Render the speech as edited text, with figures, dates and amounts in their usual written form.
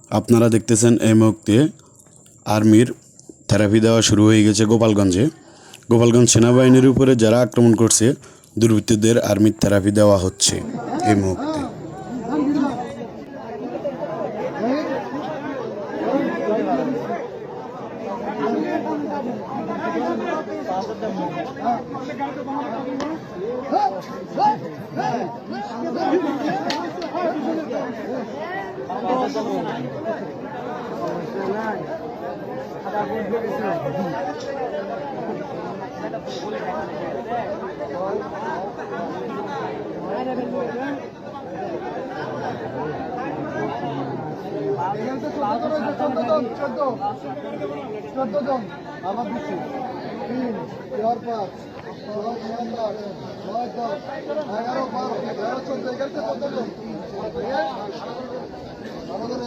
আপনারা দেখতেছেন এই মুহূর্তে আর্মির থেরাপি দেওয়া শুরু হয়ে গেছে গোপালগঞ্জে। গোপালগঞ্জ সেনাবাহিনীর উপরে যারা আক্রমণ করছে দুর্বৃত্তদের আর্মির থেরাপি দেওয়া হচ্ছে এই মুহূর্তে। চোদ্দ জন আমার দিচ্ছি 3, 4, 5, 6, 7, 8, 9, 10, 11, 12, 13, 14, 14 জন আমাদের